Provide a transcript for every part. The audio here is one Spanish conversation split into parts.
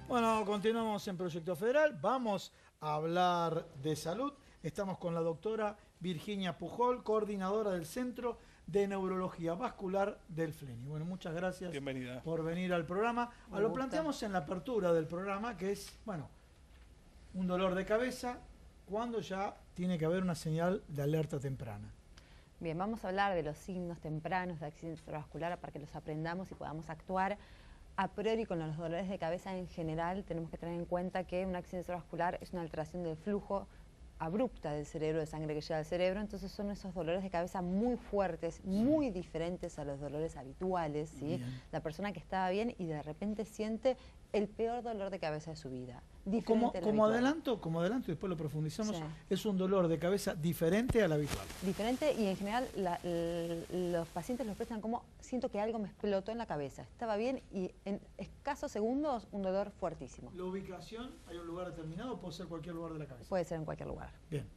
Bueno, continuamos en Proyecto Federal. Vamos a hablar de salud. Estamos con la doctora Virginia Pujol, coordinadora del Centro de Neurología Vascular del FLENI. Bueno, muchas gracias. Bienvenida. Por venir al programa. Lo planteamos en la apertura del programa, que es, bueno, un dolor de cabeza cuando ya tiene que haber una señal de alerta temprana. Bien, vamos a hablar de los signos tempranos de accidente cerebrovascular para que los aprendamos y podamos actuar. A priori, con los dolores de cabeza en general, tenemos que tener en cuenta que un accidente cerebrovascular es una alteración del flujo abrupta del cerebro, de sangre que llega al cerebro, entonces son esos dolores de cabeza muy fuertes, muy diferentes a los dolores habituales, ¿sí? La persona que estaba bien y de repente siente el peor dolor de cabeza de su vida. Como adelanto, y después lo profundizamos, sí. Es un dolor de cabeza diferente al habitual. Diferente, y en general los pacientes lo expresan como: siento que algo me explotó en la cabeza, estaba bien y en escasos segundos un dolor fuertísimo. ¿La ubicación hay un lugar determinado o puede ser cualquier lugar de la cabeza? Puede ser en cualquier lugar. Bien.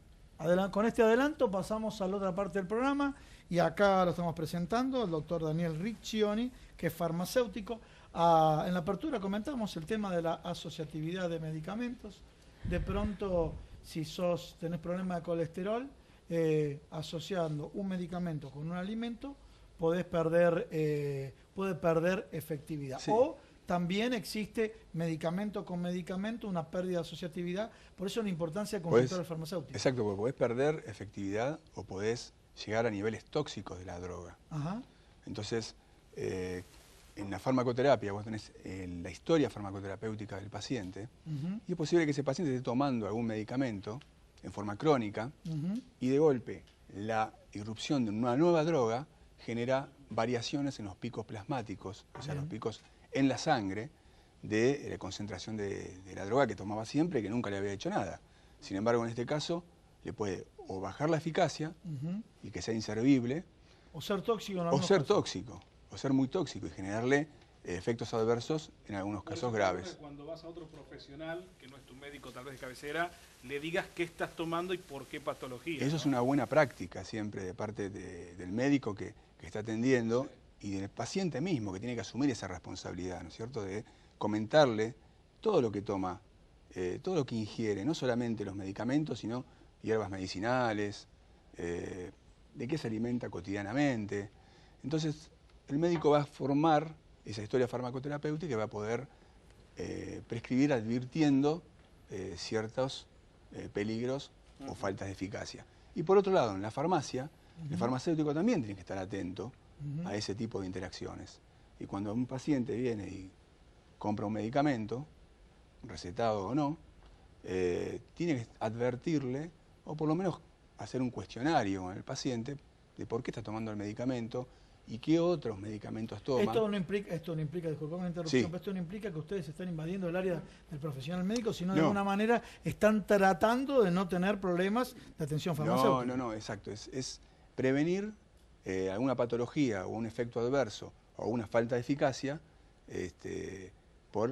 Con este adelanto pasamos a la otra parte del programa y acá lo estamos presentando el doctor Daniel Riccioni, que es farmacéutico. En la apertura comentamos el tema de la asociatividad de medicamentos. De pronto, si tenés problema de colesterol, asociando un medicamento con un alimento, puede perder efectividad. Sí. O también existe medicamento con medicamento, una pérdida de asociatividad. Por eso la importancia de consultar al farmacéutico. Exacto, porque podés perder efectividad o podés llegar a niveles tóxicos de la droga. Ajá. Entonces, en la farmacoterapia, vos tenés la historia farmacoterapéutica del paciente, y es posible que ese paciente esté tomando algún medicamento en forma crónica, y de golpe la irrupción de una nueva droga genera variaciones en los picos plasmáticos, o sea, los picos en la sangre de la concentración de la droga que tomaba siempre y que nunca le había hecho nada. Sin embargo, en este caso, le puede o bajar la eficacia y que sea inservible, o ser tóxico en algunos casos. O ser muy tóxico y generarle efectos adversos en algunos casos graves. Cuando vas a otro profesional, que no es tu médico tal vez de cabecera, le digas qué estás tomando y por qué patología. Eso, ¿no? Es una buena práctica siempre de parte del médico que está atendiendo, y del paciente mismo, que tiene que asumir esa responsabilidad, ¿no es cierto?, de comentarle todo lo que toma, todo lo que ingiere, no solamente los medicamentos, sino hierbas medicinales, de qué se alimenta cotidianamente. Entonces, el médico va a formar esa historia farmacoterapéutica y va a poder prescribir advirtiendo ciertos peligros o faltas de eficacia. Y por otro lado, en la farmacia, el farmacéutico también tiene que estar atento a ese tipo de interacciones. Y cuando un paciente viene y compra un medicamento, recetado o no, tiene que advertirle, o por lo menos hacer un cuestionario con el paciente de por qué está tomando el medicamento y qué otros medicamentos toma. Esto no implica, disculpame la interrupción, pero esto no implica que ustedes están invadiendo el área del profesional médico, sino de alguna manera están tratando de no tener problemas de atención farmacéutica. No, exacto. Es prevenir alguna patología o un efecto adverso o una falta de eficacia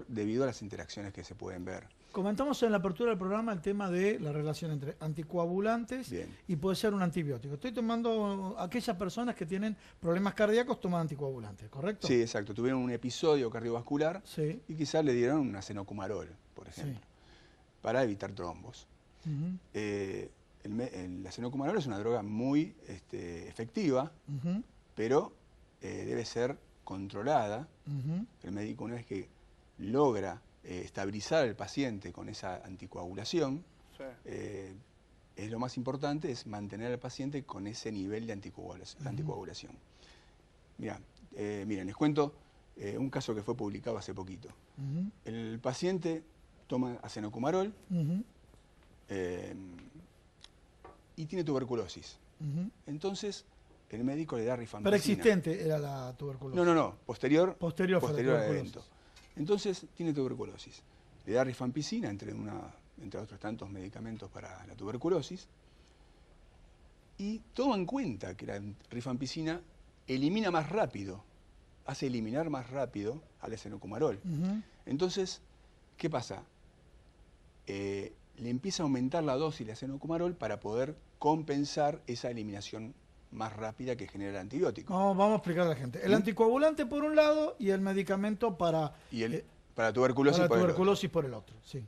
debido a las interacciones que se pueden ver. Comentamos en la apertura del programa el tema de la relación entre anticoagulantes y puede ser un antibiótico. Estoy tomando, aquellas personas que tienen problemas cardíacos toman anticoagulantes, ¿correcto? Sí, exacto. Tuvieron un episodio cardiovascular y quizás le dieron un acenocumarol, por ejemplo, para evitar trombos. El acenocumarol es una droga muy efectiva, pero debe ser controlada. El médico, una vez que logra estabilizar al paciente con esa anticoagulación, es lo más importante, es mantener al paciente con ese nivel de anticoagulación. Miren, les cuento un caso que fue publicado hace poquito. El paciente toma acenocumarol y tiene tuberculosis. Entonces, el médico le da rifampicina. ¿Preexistente era la tuberculosis? No, posterior al evento. Entonces, tiene tuberculosis. Le da rifampicina, entre otros tantos medicamentos para la tuberculosis, y toma en cuenta que la rifampicina elimina más rápido, hace eliminar más rápido al acenocumarol. Entonces, ¿qué pasa? Le empieza a aumentar la dosis de acenocumarol para poder compensar esa eliminación más rápida que genera el antibiótico. Vamos a explicar a la gente. El anticoagulante por un lado y el medicamento para Para tuberculosis, para por el otro. tuberculosis por el otro, sí.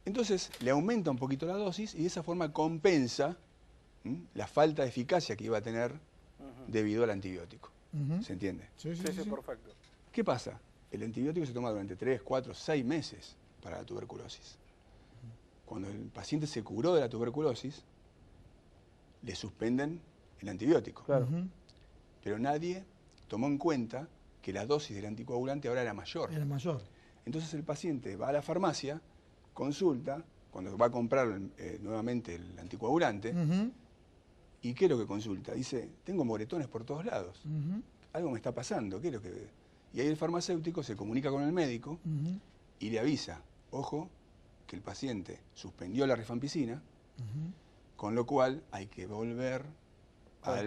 Entonces le aumenta un poquito la dosis y de esa forma compensa la falta de eficacia que iba a tener debido al antibiótico. ¿Se entiende? Sí, Sí, sí, perfecto. ¿Qué pasa? El antibiótico se toma durante 3, 4, 6 meses para la tuberculosis. Cuando el paciente se curó de la tuberculosis, le suspenden el antibiótico. Claro. Pero nadie tomó en cuenta que la dosis del anticoagulante ahora era mayor. Era mayor. Entonces el paciente va a la farmacia, consulta, cuando va a comprar nuevamente el anticoagulante, ¿y qué es lo que consulta? Dice, tengo moretones por todos lados. Algo me está pasando, ¿qué es lo que...? Y ahí el farmacéutico se comunica con el médico y le avisa, ojo, que el paciente suspendió la rifampicina, con lo cual hay que volver A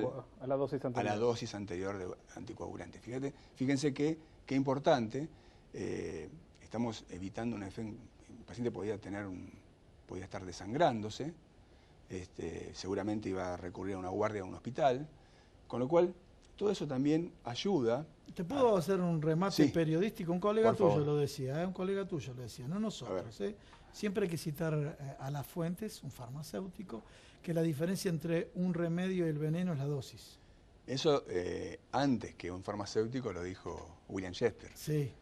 la dosis anterior. a la dosis anterior de anticoagulante. Fíjense qué importante, estamos evitando una el paciente podía estar desangrándose, seguramente iba a recurrir a una guardia a un hospital, con lo cual todo eso también ayuda. ¿Te puedo hacer un remate Sí. periodístico? Un colega Por tuyo favor. lo decía, un colega tuyo lo decía, no nosotros. Siempre hay que citar a las fuentes, un farmacéutico, que la diferencia entre un remedio y el veneno es la dosis. Eso antes que un farmacéutico lo dijo William Shakespeare. Sí.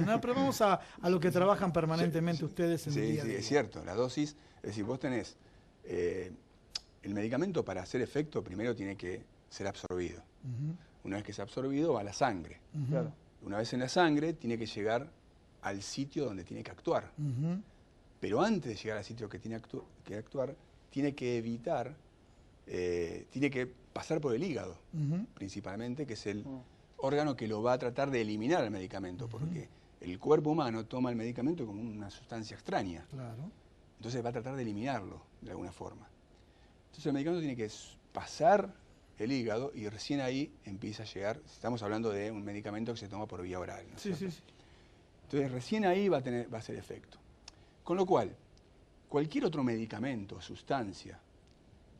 No, pero vamos a lo que trabajan permanentemente ustedes en el día a día. Sí, es cierto. La dosis, es decir, vos tenés el medicamento para hacer efecto primero tiene que ser absorbido. Una vez que se ha absorbido va a la sangre. Claro. Una vez en la sangre tiene que llegar al sitio donde tiene que actuar. Pero antes de llegar al sitio que tiene que actuar, tiene que evitar, tiene que pasar por el hígado, principalmente, que es el órgano que lo va a tratar de eliminar el medicamento, porque el cuerpo humano toma el medicamento como una sustancia extraña. Claro. Entonces va a tratar de eliminarlo de alguna forma. Entonces el medicamento tiene que pasar el hígado y recién ahí empieza a llegar, estamos hablando de un medicamento que se toma por vía oral, ¿no es cierto? Entonces recién ahí va a hacer efecto. Con lo cual, cualquier otro medicamento o sustancia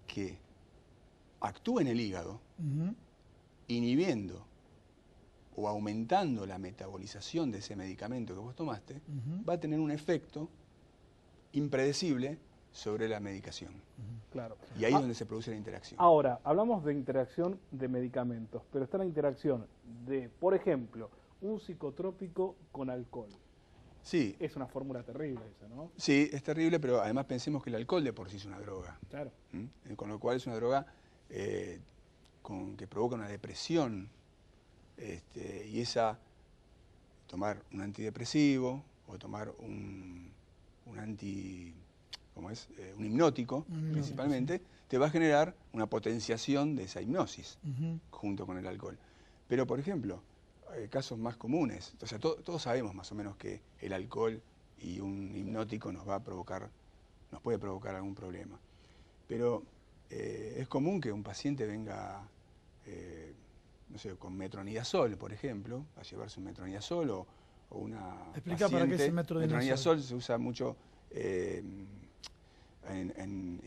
que actúe en el hígado, inhibiendo o aumentando la metabolización de ese medicamento que vos tomaste, va a tener un efecto impredecible sobre la medicación. Claro. Y ahí es donde se produce la interacción. Ahora, hablamos de interacción de medicamentos, pero está la interacción de, por ejemplo, un psicotrópico con alcohol. Sí, Es una fórmula terrible esa, ¿no? sí, es terrible, pero además pensemos que el alcohol de por sí es una droga. Claro. Con lo cual es una droga que provoca una depresión. Y tomar un antidepresivo o tomar un hipnótico, principalmente, te va a generar una potenciación de esa hipnosis junto con el alcohol. Pero, por ejemplo, casos más comunes, o sea, todos sabemos más o menos que el alcohol y un hipnótico nos puede provocar algún problema. Pero es común que un paciente venga, no sé, con metronidazol, por ejemplo, a llevarse un metronidazol o una Explica paciente, para qué es el metronidazol. Metronidazol se usa mucho en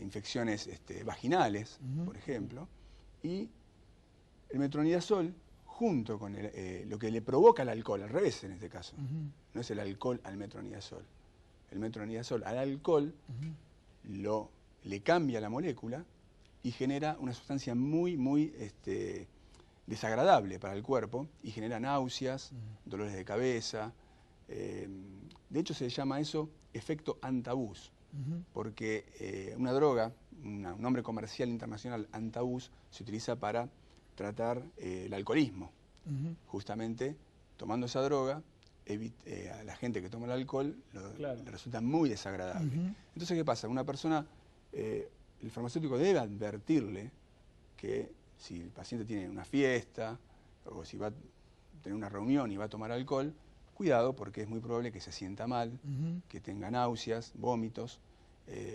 infecciones vaginales, por ejemplo, y el metronidazol junto con lo que le provoca el alcohol, al revés en este caso, no es el alcohol al metronidazol. El metronidazol al alcohol le cambia la molécula y genera una sustancia muy, muy desagradable para el cuerpo y genera náuseas, dolores de cabeza. De hecho se llama eso efecto antabús, porque una droga, un nombre comercial internacional, antabús, se utiliza para tratar el alcoholismo. Justamente tomando esa droga, a la gente que toma el alcohol le resulta muy desagradable. Entonces, ¿qué pasa? Una persona, el farmacéutico debe advertirle que si el paciente tiene una fiesta o si va a tener una reunión y va a tomar alcohol, cuidado porque es muy probable que se sienta mal, que tenga náuseas, vómitos,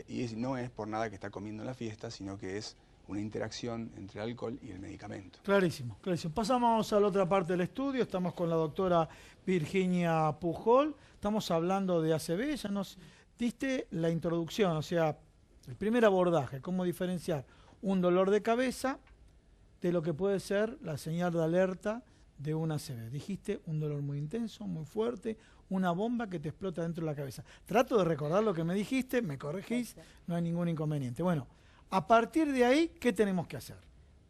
y no es por nada que está comiendo en la fiesta, sino que es una interacción entre el alcohol y el medicamento. Clarísimo, clarísimo. Pasamos a la otra parte del estudio, estamos con la doctora Virginia Pujol, estamos hablando de ACV, ya nos diste la introducción, o sea, el primer abordaje, cómo diferenciar un dolor de cabeza de lo que puede ser la señal de alerta de una ACV? Dijiste un dolor muy intenso, muy fuerte, una bomba que te explota dentro de la cabeza. Trato de recordar lo que me dijiste, me corregís, no hay ningún inconveniente. Bueno, a partir de ahí, ¿qué tenemos que hacer?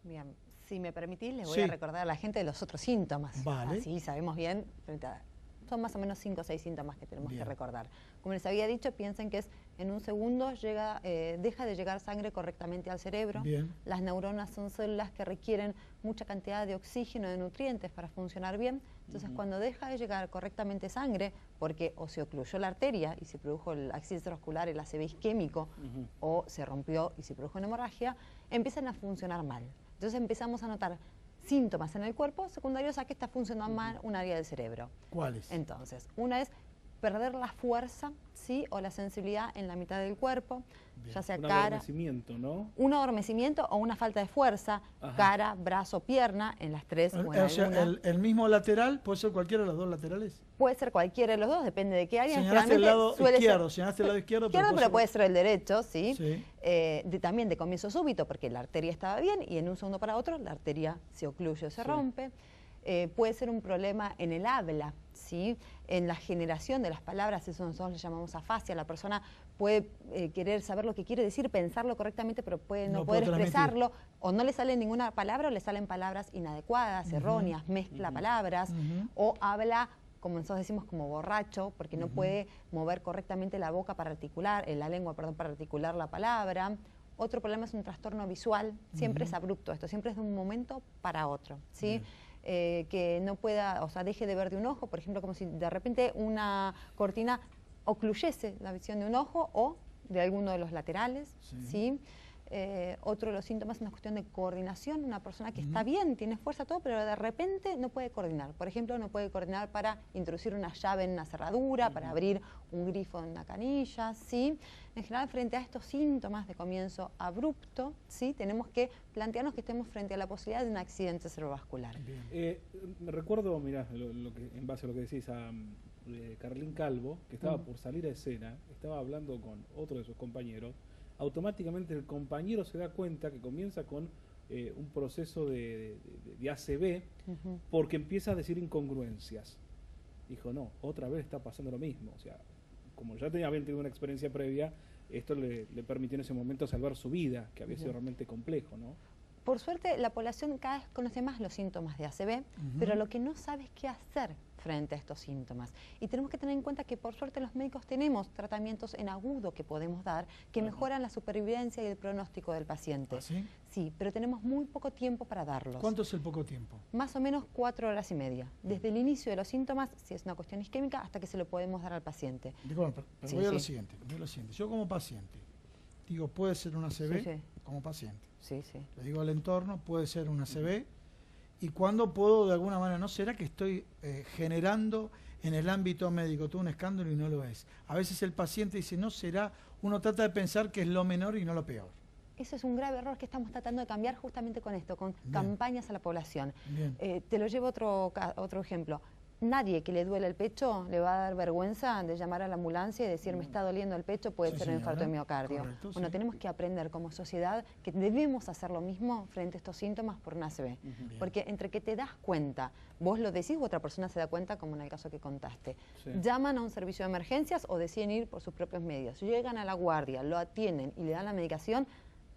Bien, si me permitís, les voy Sí. a recordar a la gente de los otros síntomas. Vale. Así sabemos bien, son más o menos 5 o 6 síntomas que tenemos Bien. que recordar. Como les había dicho, piensen que es en un segundo deja de llegar sangre correctamente al cerebro. Bien. Las neuronas son células que requieren mucha cantidad de oxígeno, de nutrientes para funcionar bien. Entonces, cuando deja de llegar correctamente sangre, porque o se ocluyó la arteria y se produjo el accidente cerebrovascular, el ACV isquémico, o se rompió y se produjo una hemorragia, empiezan a funcionar mal. Entonces empezamos a notar síntomas en el cuerpo secundarios a que está funcionando mal un área del cerebro. ¿Cuáles? Entonces, una es perder la fuerza, ¿sí? O la sensibilidad en la mitad del cuerpo, Bien. ya sea Un cara, adormecimiento, ¿no? un adormecimiento o una falta de fuerza, Ajá. cara, brazo, pierna, en las tres o en O sea, alguna. el mismo lateral, ¿puede ser cualquiera de los dos laterales? Puede ser cualquiera de los dos, depende de qué área. Señalaste el Generalmente lado suele ser izquierdo, señalaste el lado izquierdo, pero puede ser el derecho, ¿sí? Sí. También de comienzo súbito, porque la arteria estaba bien y en un segundo para otro la arteria se ocluye o se Sí. rompe. Puede ser un problema en el habla, ¿sí? En la generación de las palabras, eso nosotros le llamamos afasia. La persona puede querer saber lo que quiere decir, pensarlo correctamente, pero puede no poder puede transmitir. expresarlo, o no le sale ninguna palabra o le salen palabras inadecuadas, erróneas, mezcla palabras, o habla, como nosotros decimos, como borracho, porque no puede mover correctamente la boca para articular, la lengua, perdón, para articular la palabra. Otro problema es un trastorno visual, siempre es abrupto esto, siempre es de un momento para otro, ¿sí? Que no pueda, o sea, deje de ver de un ojo, por ejemplo, como si de repente una cortina ocluyese la visión de un ojo o de alguno de los laterales, ¿sí? Otro de los síntomas es una cuestión de coordinación, una persona que está bien, tiene fuerza, todo, pero de repente no puede coordinar. Por ejemplo, no puede coordinar para introducir una llave en una cerradura, para abrir un grifo en una canilla, ¿sí? En general, frente a estos síntomas de comienzo abrupto, ¿sí? Tenemos que plantearnos que estemos frente a la posibilidad de un accidente cerebrovascular. Recuerdo, mirá, lo que, en base a lo que decís, a Carlín Calvo, que estaba por salir a escena, estaba hablando con otro de sus compañeros. Automáticamente el compañero se da cuenta que comienza con un proceso de ACV porque empieza a decir incongruencias. Dijo, no, otra vez está pasando lo mismo. O sea, como ya había tenido una experiencia previa, esto le permitió en ese momento salvar su vida, que había sido realmente complejo, ¿no? Por suerte, la población cada vez conoce más los síntomas de ACV, pero lo que no sabe es qué hacer frente a estos síntomas. Y tenemos que tener en cuenta que por suerte los médicos tenemos tratamientos en agudo que podemos dar, que mejoran la supervivencia y el pronóstico del paciente. ¿Ah, sí? Sí, pero tenemos muy poco tiempo para darlos. ¿Cuánto es el poco tiempo? Más o menos 4 horas y media. Desde el inicio de los síntomas, si es una cuestión isquémica, hasta que se lo podemos dar al paciente. Disculpa, pero Sí, voy a lo sí. siguiente, Yo como paciente, digo, puede ser una ACV Sí, sí. como paciente. Sí, sí. Le digo al entorno, puede ser una ACV. ¿Y cuándo puedo, de alguna manera, no será que estoy generando en el ámbito médico todo un escándalo y no lo es? A veces el paciente dice, no será, uno trata de pensar que es lo menor y no lo peor. Eso es un grave error que estamos tratando de cambiar justamente con esto, con Bien. campañas a la población. Bien. Te lo llevo a otro ejemplo. Nadie que le duele el pecho le va a dar vergüenza de llamar a la ambulancia y decir me está doliendo el pecho, puede Sí, ser un infarto de señora. miocardio. Correcto, Bueno, sí. tenemos que aprender como sociedad que debemos hacer lo mismo frente a estos síntomas por una ACV. Porque entre que te das cuenta, vos lo decís o otra persona se da cuenta, como en el caso que contaste, Sí. llaman a un servicio de emergencias o deciden ir por sus propios medios. Llegan a la guardia, lo atienden y le dan la medicación.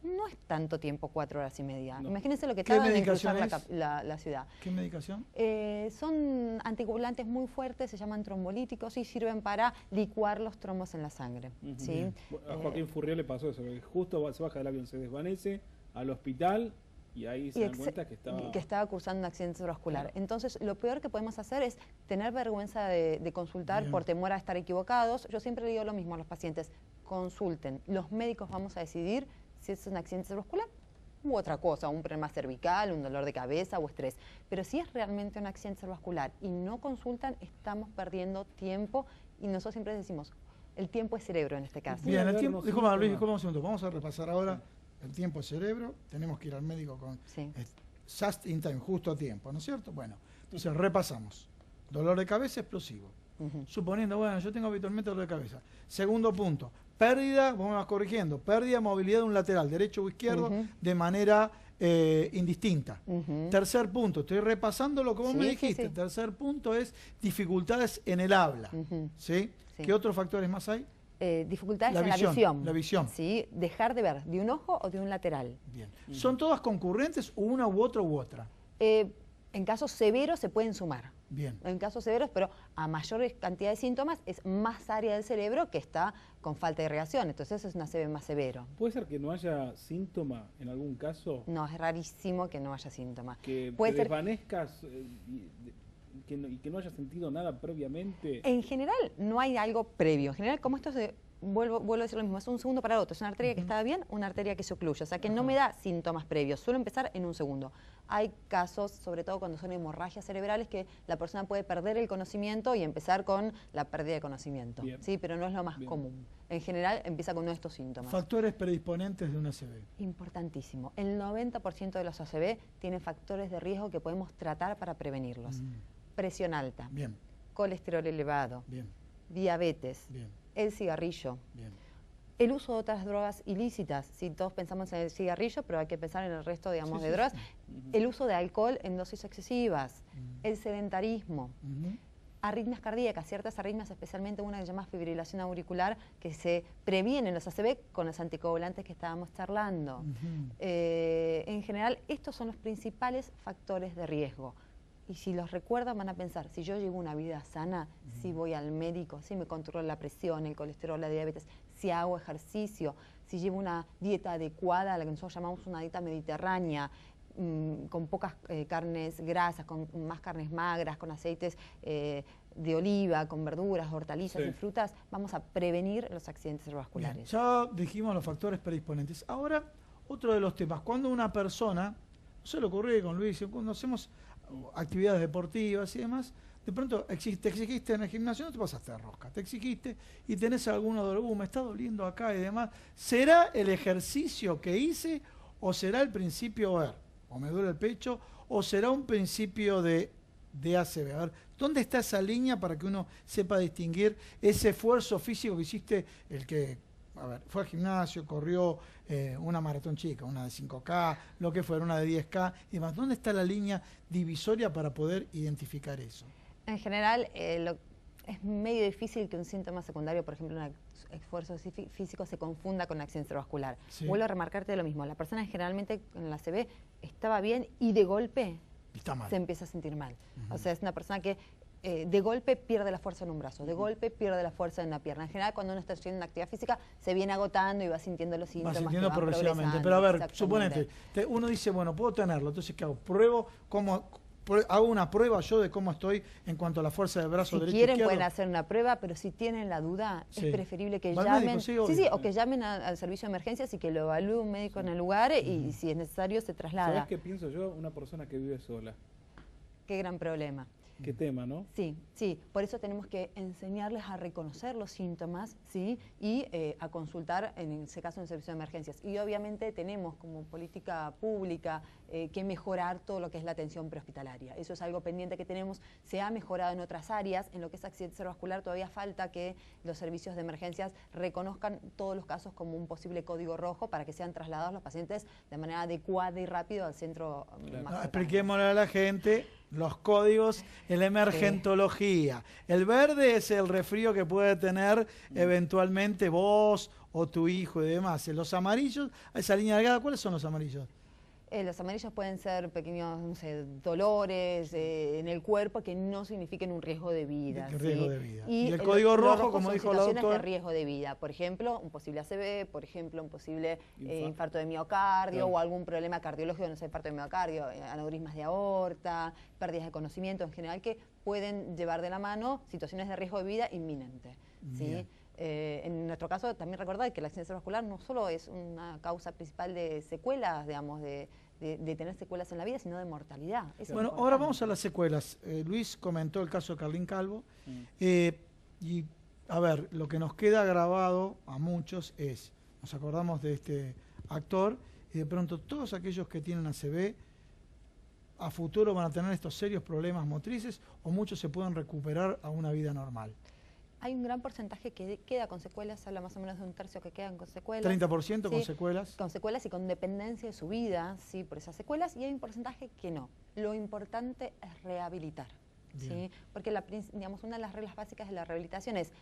No es tanto tiempo, 4 horas y media. No. Imagínense lo que ¿Qué tardan en cruzar medicación la ciudad. ¿Qué medicación? Son anticoagulantes muy fuertes, se llaman trombolíticos y sirven para licuar los trombos en la sangre. ¿sí? Bien. A Joaquín Furriel le pasó eso, que justo se baja del avión, se desvanece al hospital y ahí se dan cuenta que estaba... cursando un accidente cerebrovascular. Claro. Entonces, lo peor que podemos hacer es tener vergüenza de consultar Bien. por temor a estar equivocados. Yo siempre le digo lo mismo a los pacientes, consulten. Los médicos vamos a decidir si es un accidente cerebrovascular u otra cosa, un problema cervical, un dolor de cabeza o estrés. Pero si es realmente un accidente cerebrovascular y no consultan, estamos perdiendo tiempo y nosotros siempre decimos, el tiempo es cerebro en este caso. Bien, el haber tiempo, unos disculpa, Luis, síntomas. disculpa un segundo. Vamos a repasar ahora el tiempo es cerebro. Tenemos que ir al médico con Sí. just in time, justo a tiempo, ¿no es cierto? Bueno, entonces repasamos. Dolor de cabeza explosivo. Suponiendo, bueno, yo tengo habitualmente dolor de cabeza. Segundo punto, pérdida, vamos corrigiendo, pérdida de movilidad de un lateral, derecho o izquierdo, de manera indistinta. Tercer punto, estoy repasando lo que vos me dijiste. Tercer punto es dificultades en el habla. ¿Sí? ¿Qué otros factores más hay? Dificultades en la visión. La visión. ¿Sí? Dejar de ver de un ojo o de un lateral. Bien. ¿Son todas concurrentes, una u otra u otra? En casos severos se pueden sumar. Bien. En casos severos, pero a mayor cantidad de síntomas es más área del cerebro que está con falta de irrigación. Entonces es un ACV más severo. ¿Puede ser que no haya síntoma en algún caso? No, es rarísimo que no haya síntoma. Que puede te ser desvanezcas y que no hayas sentido nada previamente. En general no hay algo previo. En general, como esto es vuelvo a decir lo mismo, es un segundo para el otro. Es una arteria que está bien, una arteria que se ocluye. O sea que no me da síntomas previos. Suelo empezar en un segundo. Hay casos, sobre todo cuando son hemorragias cerebrales, que la persona puede perder el conocimiento y empezar con la pérdida de conocimiento. ¿Sí? Pero no es lo más común. En general empieza con uno de estos síntomas. Factores predisponentes de un ACV. Importantísimo. El 90% de los ACV tienen factores de riesgo que podemos tratar para prevenirlos. Presión alta. Bien. Colesterol elevado. Bien. Diabetes. Bien. El cigarrillo. Bien. El uso de otras drogas ilícitas. Si todos pensamos en el cigarrillo, pero hay que pensar en el resto, digamos, de drogas. El uso de alcohol en dosis excesivas. El sedentarismo. Arritmias cardíacas, ciertas arritmias, especialmente una que se llama fibrilación auricular, que se previene en los ACV con los anticoagulantes que estábamos charlando. En general, estos son los principales factores de riesgo. Y si los recuerdan van a pensar, si yo llevo una vida sana, si voy al médico, si me controlo la presión, el colesterol, la diabetes, si hago ejercicio, si llevo una dieta adecuada, la que nosotros llamamos una dieta mediterránea, con pocas carnes grasas, con más carnes magras, con aceites de oliva, con verduras, hortalizas y frutas, vamos a prevenir los accidentes cerebrovasculares. Bien, ya dijimos los factores predisponentes. Ahora, otro de los temas, cuando una persona, no se le ocurrió con Luis, cuando hacemos actividades deportivas y demás, de pronto te exigiste en el gimnasio, no te pasaste de rosca, te exigiste y tenés alguna dolor, me está doliendo acá y demás. ¿Será el ejercicio que hice o será el principio, o me duele el pecho, o será un principio de ACV? A ver, ¿dónde está esa línea para que uno sepa distinguir ese esfuerzo físico que hiciste, el que, fue al gimnasio, corrió una maratón chica, una de 5K, lo que fuera, una de 10K y demás? ¿Dónde está la línea divisoria para poder identificar eso? En general, es medio difícil que un síntoma secundario, por ejemplo, un esfuerzo físico, se confunda con accidente cerebrovascular. Vuelvo a remarcarte lo mismo. La persona generalmente en la ACV estaba bien y de golpe se empieza a sentir mal. O sea, es una persona que de golpe pierde la fuerza en un brazo, de golpe pierde la fuerza en una pierna. En general, cuando uno está haciendo una actividad física, se viene agotando y va sintiendo los síntomas. Va sintiendo progresivamente. Pero a ver, suponete, uno dice, bueno, puedo tenerlo, entonces ¿qué hago? Pruebo hago una prueba yo de cómo estoy en cuanto a la fuerza del brazo derecho. Si quieren pueden hacer una prueba, pero si tienen la duda, es preferible que llamen. O que llamen al servicio de emergencias y que lo evalúe un médico en el lugar y si es necesario se traslada. ¿Sabes qué pienso yo? Una persona que vive sola. Qué gran problema. Qué tema, ¿no? Sí, sí. Por eso tenemos que enseñarles a reconocer los síntomas, ¿sí? Y a consultar, en ese caso, en el servicio de emergencias. Y obviamente tenemos como política pública que mejorar todo lo que es la atención prehospitalaria. Eso es algo pendiente que tenemos. Se ha mejorado en otras áreas. En lo que es accidente cerebrovascular todavía falta que los servicios de emergencias reconozcan todos los casos como un posible código rojo para que sean trasladados los pacientes de manera adecuada y rápido al centro más cercano. Expliquémosle a la gente los códigos en la emergentología. El verde es el resfrío que puede tener eventualmente vos o tu hijo y demás. Los amarillos, esa línea delgada, ¿cuáles son los amarillos? Los amarillos pueden ser pequeños, no sé, dolores en el cuerpo que no signifiquen un riesgo de vida. Riesgo de vida. Y el código rojo, como dijo la doctora, de riesgo de vida. Por ejemplo, un posible ACV, por ejemplo, un posible infarto de miocardio o algún problema cardiológico, no sé, infarto de miocardio, aneurismas de aorta, pérdidas de conocimiento en general, que pueden llevar de la mano situaciones de riesgo de vida inminente. ¿Sí? En nuestro caso, también recordar que el accidente cerebrovascular no solo es una causa principal de secuelas, digamos, de tener secuelas en la vida, sino de mortalidad. Bueno, ahora vamos a las secuelas. Luis comentó el caso de Carlín Calvo. Y, a ver, lo que nos queda grabado a muchos es, nos acordamos de este actor, y de pronto todos aquellos que tienen ACV, a futuro van a tener estos serios problemas motrices, o muchos se pueden recuperar a una vida normal. hay un gran porcentaje que queda con secuelas, se habla más o menos de un tercio que quedan con secuelas. 30% con ¿sí? secuelas. Con secuelas y con dependencia de su vida, ¿sí? Por esas secuelas, y hay un porcentaje que no. Lo importante es rehabilitar, ¿sí? Porque digamos, una de las reglas básicas de la rehabilitación es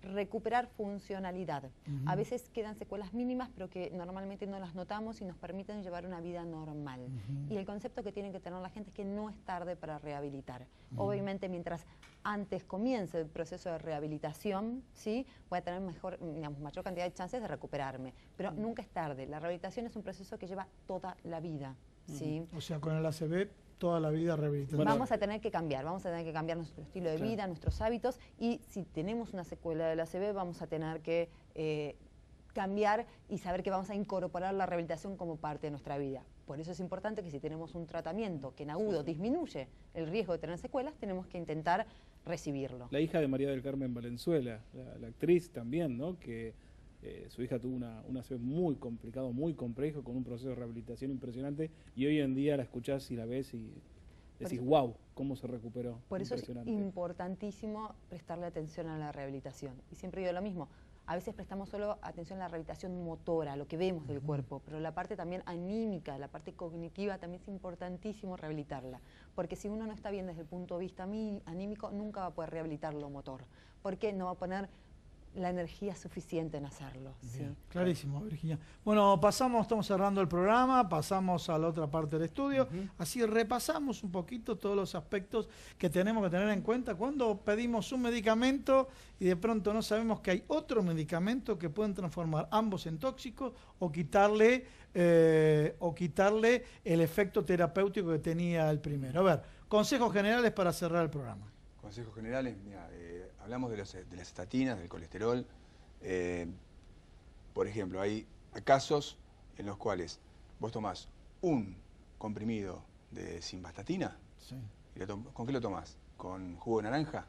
recuperar funcionalidad. A veces quedan secuelas mínimas, pero que normalmente no las notamos y nos permiten llevar una vida normal. Y el concepto que tiene que tener la gente es que no es tarde para rehabilitar. Obviamente, mientras antes comience el proceso de rehabilitación, ¿sí? Voy a tener mayor cantidad de chances de recuperarme. Pero nunca es tarde. La rehabilitación es un proceso que lleva toda la vida, ¿sí? O sea, con el ACV toda la vida rehabilitación. Vamos a tener que cambiar nuestro estilo de vida, nuestros hábitos, y si tenemos una secuela del ACV vamos a tener que cambiar y saber que vamos a incorporar la rehabilitación como parte de nuestra vida. Por eso es importante que si tenemos un tratamiento que en agudo disminuye el riesgo de tener secuelas, tenemos que intentar recibirlo. La hija de María del Carmen Valenzuela, la actriz también, ¿no? Que su hija tuvo un ACV muy complicado, muy complejo, con un proceso de rehabilitación impresionante, y hoy en día la escuchás y la ves y decís, wow, cómo se recuperó. Por eso es importantísimo prestarle atención a la rehabilitación. Y siempre digo lo mismo, a veces prestamos solo atención a la rehabilitación motora, a lo que vemos del cuerpo, pero la parte también anímica, la parte cognitiva, también es importantísimo rehabilitarla. Porque si uno no está bien desde el punto de vista anímico, nunca va a poder rehabilitar lo motor, porque no va a poner la energía suficiente en hacerlo. ¿sí? Clarísimo, Virginia. Bueno, estamos cerrando el programa, pasamos a la otra parte del estudio, así repasamos un poquito todos los aspectos que tenemos que tener en cuenta cuando pedimos un medicamento y de pronto no sabemos que hay otro medicamento que pueden transformar ambos en tóxicos o quitarle el efecto terapéutico que tenía el primero. A ver, consejos generales para cerrar el programa. Consejos generales, mira, hablamos de las estatinas, del colesterol. Por ejemplo, hay casos en los cuales vos tomás un comprimido de simvastatina. Sí. Y ¿con qué lo tomás? ¿Con jugo de naranja?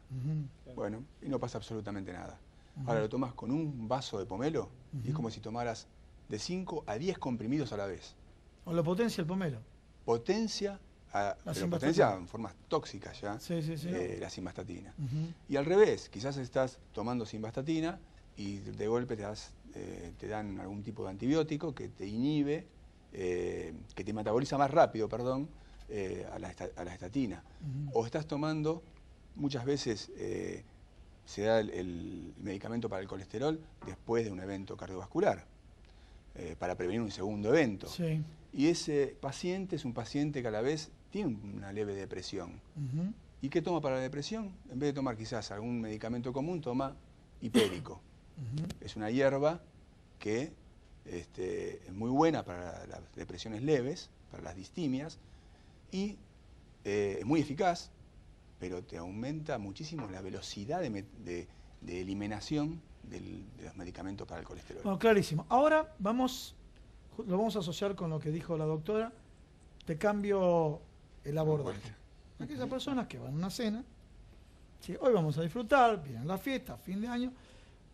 Bueno, y no pasa absolutamente nada. Ahora lo tomás con un vaso de pomelo y es como si tomaras de 5 a 10 comprimidos a la vez. ¿O lo potencia el pomelo? Potencia, pero potencia en formas tóxicas ya, la simvastatina. Y al revés, quizás estás tomando simvastatina y de golpe te dan algún tipo de antibiótico que te inhibe, que te metaboliza más rápido, a la estatina. O estás tomando, muchas veces se da el medicamento para el colesterol después de un evento cardiovascular, para prevenir un segundo evento. Sí. Y ese paciente es un paciente que a la vez tiene una leve depresión. ¿Y qué toma para la depresión? En vez de tomar quizás algún medicamento común, toma hipérico. Es una hierba que es muy buena para las depresiones leves, para las distimias, y es muy eficaz, pero te aumenta muchísimo la velocidad de eliminación de los medicamentos para el colesterol. Bueno, clarísimo. Ahora lo vamos a asociar con lo que dijo la doctora. Te cambio el abordaje. Aquellas personas que van a una cena, ¿sí? Hoy vamos a disfrutar, vienen la fiesta, fin de año,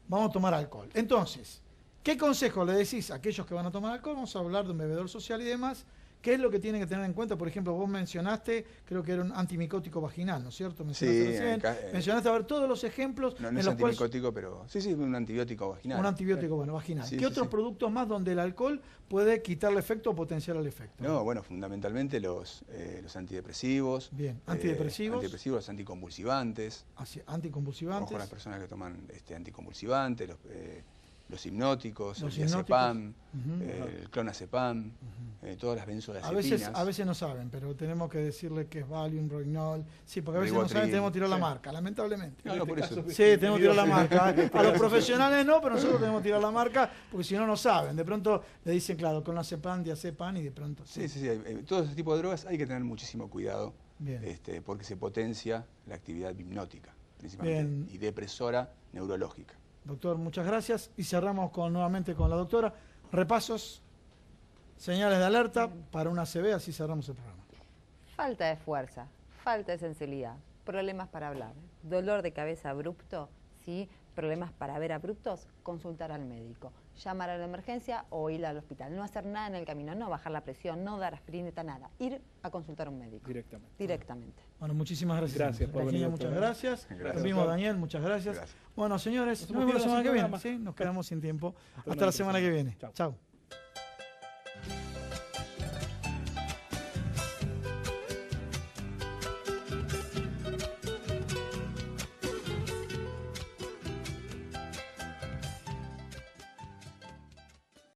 vamos a tomar alcohol. Entonces, ¿qué consejo le decís a aquellos que van a tomar alcohol? Vamos a hablar de un bebedor social y demás. ¿Qué es lo que tienen que tener en cuenta? Por ejemplo, vos mencionaste, creo que era un antimicótico vaginal, ¿no es cierto? Mencionaste, a ver, todos los ejemplos. No es antimicótico, pero sí, un antibiótico vaginal. Un antibiótico, vaginal. Sí, ¿Qué otros productos más donde el alcohol puede quitarle efecto o potenciar el efecto? No, bueno, fundamentalmente los antidepresivos. Bien, antidepresivos. Los anticonvulsivantes. Anticonvulsivantes. Ojo a las personas que toman anticonvulsivantes, los hipnóticos, el diazepam, el clonazepam, todas las benzodiazepinas. A veces no saben, pero tenemos que decirle que es Valium, Rohypnol. Sí, porque a veces no saben, tenemos que tirar la marca, lamentablemente. No, por eso. Sí, tenemos que tirar la marca. A los profesionales no, pero nosotros tenemos que tirar la marca porque si no, no saben. De pronto le dicen, claro, clonazepam, diazepam y de pronto... Sí. Todo ese tipo de drogas hay que tener muchísimo cuidado. Bien. Porque se potencia la actividad hipnótica, principalmente, y depresora neurológica. Doctor, muchas gracias. Y cerramos nuevamente con la doctora. Repasos, señales de alerta para una ACV, así cerramos el programa. Falta de fuerza, falta de sensibilidad, problemas para hablar, dolor de cabeza abrupto, ¿sí? Problemas para ver abruptos, consultar al médico. llamar a la emergencia o ir al hospital. No hacer nada en el camino, no bajar la presión, no dar aspirineta, nada. Ir a consultar a un médico. Directamente. Bueno, muchísimas gracias. Gracias por venir. Muchas gracias. Gracias. Nos vimos, Daniel, muchas gracias. Bueno, señores, nos vemos la semana que viene. ¿Sí? Nos quedamos sin tiempo. Hasta la semana que viene. Chao.